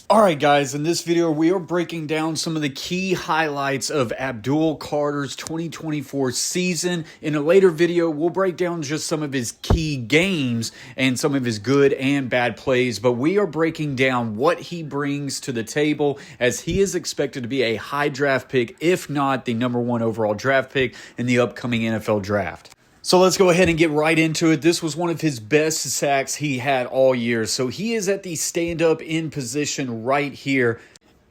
Alright guys, in this video we are breaking down some of the key highlights of Abdul Carter's 2024 season. In a later video, we'll break down just some of his key games and some of his good and bad plays, but we are breaking down what he brings to the table as he is expected to be a high draft pick, if not the #1 overall draft pick in the upcoming NFL draft. So let's go ahead and get right into it. This was one of his best sacks he had all year. So he is at the stand-up in position right here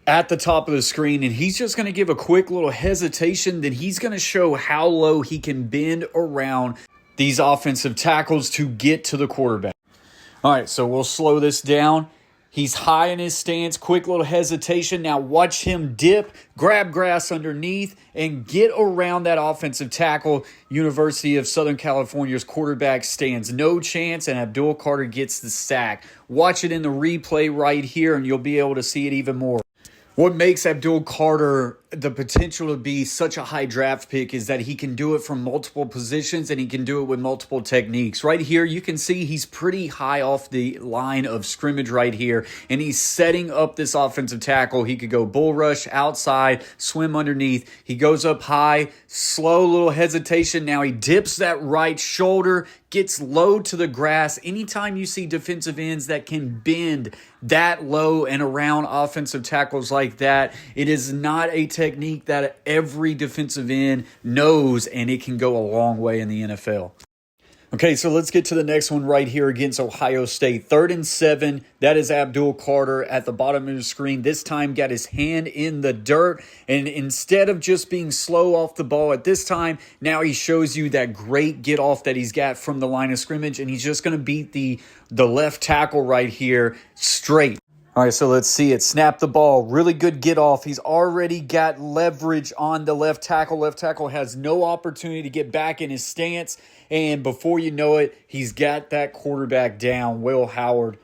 at the top of the screen, and he's just going to give a quick little hesitation. Then he's going to show how low he can bend around these offensive tackles to get to the quarterback. All right, so we'll slow this down. He's high in his stance, quick little hesitation. Now watch him dip, grab grass underneath, and get around that offensive tackle. University of Southern California's quarterback stands no chance, and Abdul Carter gets the sack. Watch it in the replay right here, and you'll be able to see it even more. What makes Abdul Carter the potential to be such a high draft pick is that he can do it from multiple positions and he can do it with multiple techniques. Right here, you can see he's pretty high off the line of scrimmage right here, and he's setting up this offensive tackle. He could go bull rush, outside, swim underneath. He goes up high, slow little hesitation. Now he dips that right shoulder, gets low to the grass. Anytime you see defensive ends that can bend that low and around offensive tackles like that, it is not a technique that every defensive end knows, and it can go a long way in the NFL. Okay, so let's get to the next one right here against Ohio State. 3rd and 7. That is Abdul Carter at the bottom of the screen. This time got his hand in the dirt, and instead of just being slow off the ball at this time, now he shows you that great get off that he's got from the line of scrimmage, and he's just going to beat the left tackle right here straight. All right, so let's see it. Snap the ball. Really good get off. He's already got leverage on the left tackle. Left tackle has no opportunity to get back in his stance. And before you know it, he's got that quarterback down, Will Howard.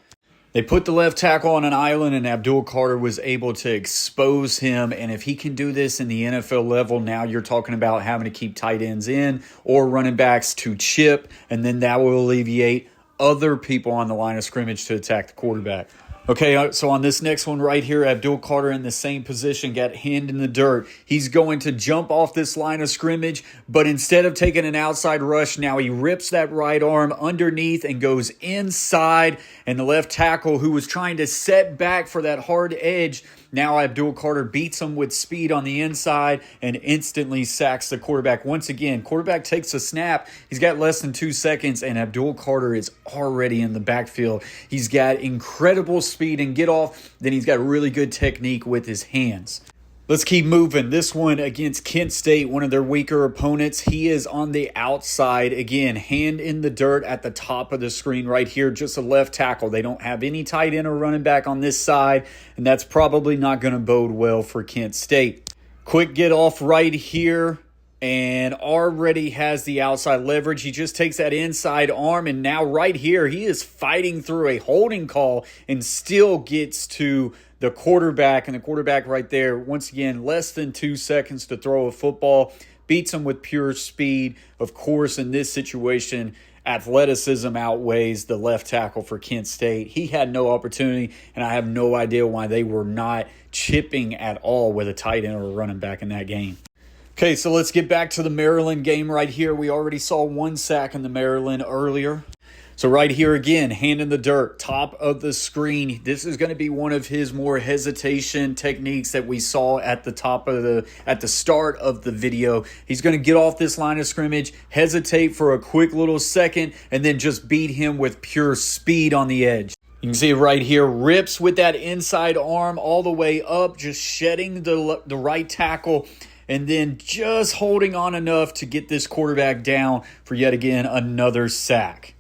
They put the left tackle on an island, and Abdul Carter was able to expose him. And if he can do this in the NFL level, now you're talking about having to keep tight ends in or running backs to chip, and then that will alleviate other people on the line of scrimmage to attack the quarterback. Okay, so on this next one right here, Abdul Carter in the same position, got hand in the dirt. He's going to jump off this line of scrimmage, but instead of taking an outside rush, now he rips that right arm underneath and goes inside, and the left tackle who was trying to set back for that hard edge, now Abdul Carter beats him with speed on the inside and instantly sacks the quarterback. Once again, quarterback takes a snap. He's got less than 2 seconds, and Abdul Carter is already in the backfield. He's got incredible speed and get off. Then he's got really good technique with his hands. Let's keep moving. This one against Kent State, one of their weaker opponents. He is on the outside. Again, hand in the dirt at the top of the screen right here. Just a left tackle. They don't have any tight end or running back on this side, and that's probably not going to bode well for Kent State. Quick get off right here, and already has the outside leverage. He just takes that inside arm, and now right here, he is fighting through a holding call and still gets to the quarterback, and the quarterback right there, once again, less than 2 seconds to throw a football, beats him with pure speed. Of course, in this situation, athleticism outweighs the left tackle for Kent State. He had no opportunity, and I have no idea why they were not chipping at all with a tight end or a running back in that game. Okay, so let's get back to the Maryland game right here. We already saw one sack in the Maryland earlier. So right here again, hand in the dirt, top of the screen. This is going to be one of his more hesitation techniques that we saw at the start of the video. He's going to get off this line of scrimmage, hesitate for a quick little second, and then just beat him with pure speed on the edge. You can see it right here, rips with that inside arm all the way up, just shedding the right tackle, and then just holding on enough to get this quarterback down for yet again another sack.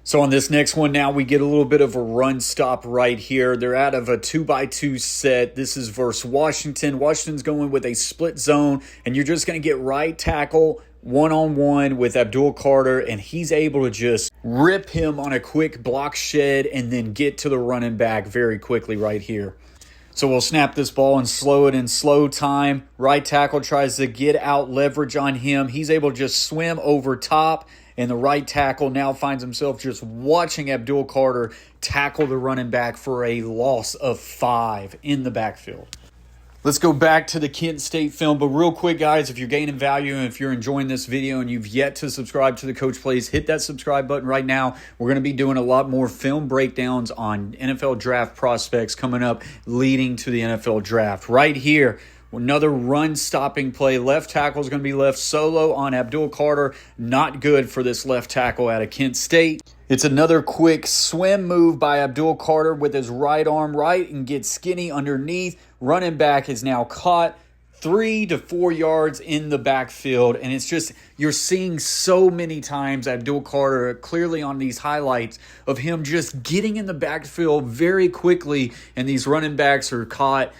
So on this next one now, we get a little bit of a run stop right here. They're out of a 2x2 set. This is versus Washington. Washington's going with a split zone, and you're just going to get right tackle one-on-one with Abdul Carter, and he's able to just rip him on a quick block shed and then get to the running back very quickly right here. So we'll snap this ball and slow it in slow time. Right tackle tries to get out leverage on him. He's able to just swim over top and the right tackle now finds himself just watching Abdul Carter tackle the running back for a loss of 5 in the backfield. Let's go back to the Kent State film. But real quick, guys, if you're gaining value and if you're enjoying this video and you've yet to subscribe to the Coach Plays, hit that subscribe button right now. We're going to be doing a lot more film breakdowns on NFL draft prospects coming up leading to the NFL draft. Right here, another run-stopping play. Left tackle is going to be left solo on Abdul Carter. Not good for this left tackle out of Kent State. It's another quick swim move by Abdul Carter with his right arm right and gets skinny underneath. Running back is now caught 3 to 4 yards in the backfield. And it's just, you're seeing so many times Abdul Carter clearly on these highlights of him just getting in the backfield very quickly. And these running backs are caught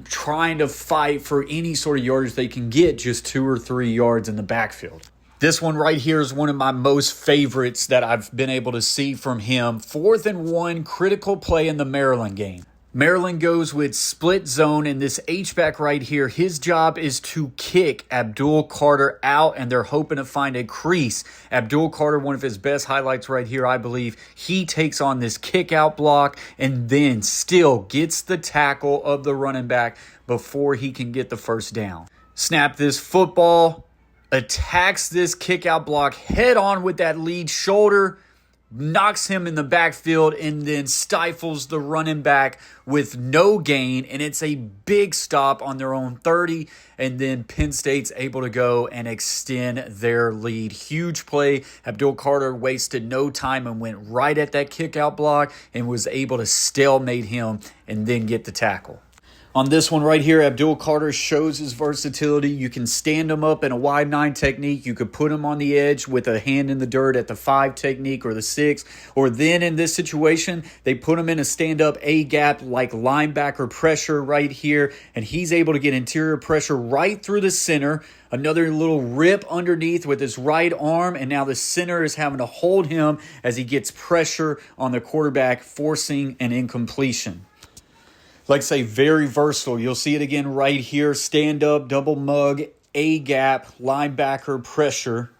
trying to fight for any sort of yardage they can get, just 2 or 3 yards in the backfield. This one right here is one of my most favorites that I've been able to see from him. 4th and 1, critical play in the Maryland game. Maryland goes with split zone, and this H-back right here, his job is to kick Abdul Carter out, and they're hoping to find a crease. Abdul Carter, one of his best highlights right here, I believe. He takes on this kick-out block and then still gets the tackle of the running back before he can get the first down. Snap this football, attacks this kick-out block head-on with that lead shoulder, knocks him in the backfield, and then stifles the running back with no gain. And it's a big stop on their own 30. And then Penn State's able to go and extend their lead. Huge play. Abdul Carter wasted no time and went right at that kick-out block and was able to stalemate him and then get the tackle. On this one right here, Abdul Carter shows his versatility. You can stand him up in a wide 9 technique. You could put him on the edge with a hand in the dirt at the 5 technique or the 6. Or then in this situation, they put him in a stand-up A-gap like linebacker pressure right here. And he's able to get interior pressure right through the center. Another little rip underneath with his right arm. And now the center is having to hold him as he gets pressure on the quarterback, forcing an incompletion. Like I say, very versatile. You'll see it again right here. Stand up, double mug, A-gap, linebacker pressure.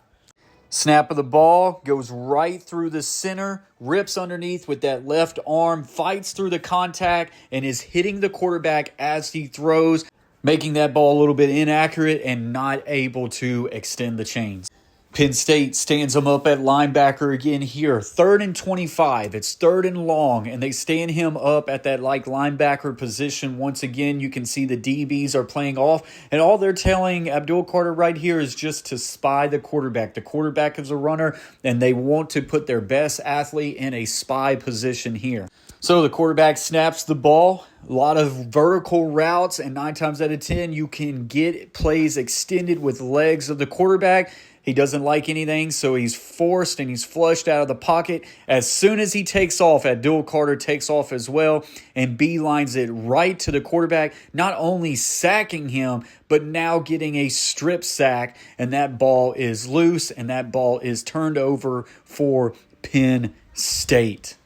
Snap of the ball, goes right through the center, rips underneath with that left arm, fights through the contact, and is hitting the quarterback as he throws, making that ball a little bit inaccurate and not able to extend the chains. Penn State stands him up at linebacker again here. 3rd and 25. It's 3rd and long, and they stand him up at that like linebacker position. Once again, you can see the DBs are playing off, and all they're telling Abdul Carter right here is just to spy the quarterback. The quarterback is a runner, and they want to put their best athlete in a spy position here. So the quarterback snaps the ball. A lot of vertical routes, and 9 times out of 10, you can get plays extended with legs of the quarterback. He doesn't like anything, so he's forced and he's flushed out of the pocket. As soon as he takes off, Abdul Carter takes off as well and beelines it right to the quarterback, not only sacking him, but now getting a strip sack, and that ball is loose, and that ball is turned over for Penn State.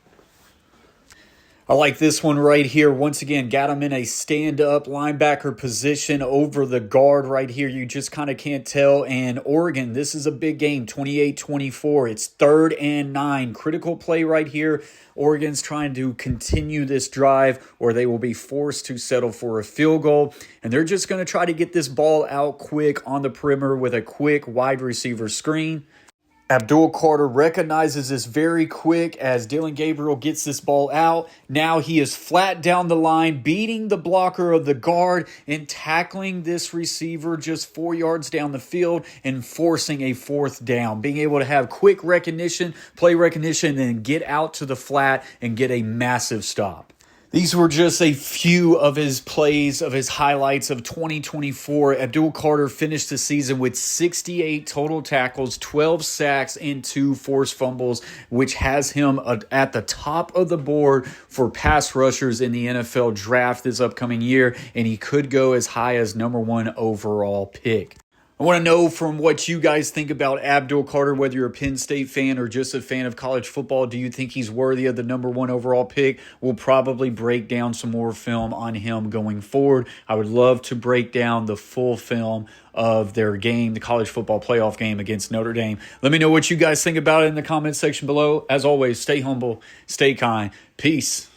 I like this one right here. Once again, got him in a stand-up linebacker position over the guard right here. You just kind of can't tell. And Oregon, this is a big game, 28-24. It's 3rd and 9. Critical play right here. Oregon's trying to continue this drive, or they will be forced to settle for a field goal. And they're just going to try to get this ball out quick on the perimeter with a quick wide receiver screen. Abdul Carter recognizes this very quick as Dylan Gabriel gets this ball out. Now he is flat down the line, beating the blocker of the guard and tackling this receiver just 4 yards down the field and forcing a 4th down. Being able to have quick recognition, play recognition, and then get out to the flat and get a massive stop. These were just a few of his plays, of his highlights of 2024. Abdul Carter finished the season with 68 total tackles, 12 sacks, and 2 forced fumbles, which has him at the top of the board for pass rushers in the NFL draft this upcoming year, and he could go as high as #1 overall pick. I want to know from what you guys think about Abdul Carter, whether you're a Penn State fan or just a fan of college football. Do you think he's worthy of the #1 overall pick? We'll probably break down some more film on him going forward. I would love to break down the full film of their game, the college football playoff game against Notre Dame. Let me know what you guys think about it in the comment section below. As always, stay humble, stay kind. Peace.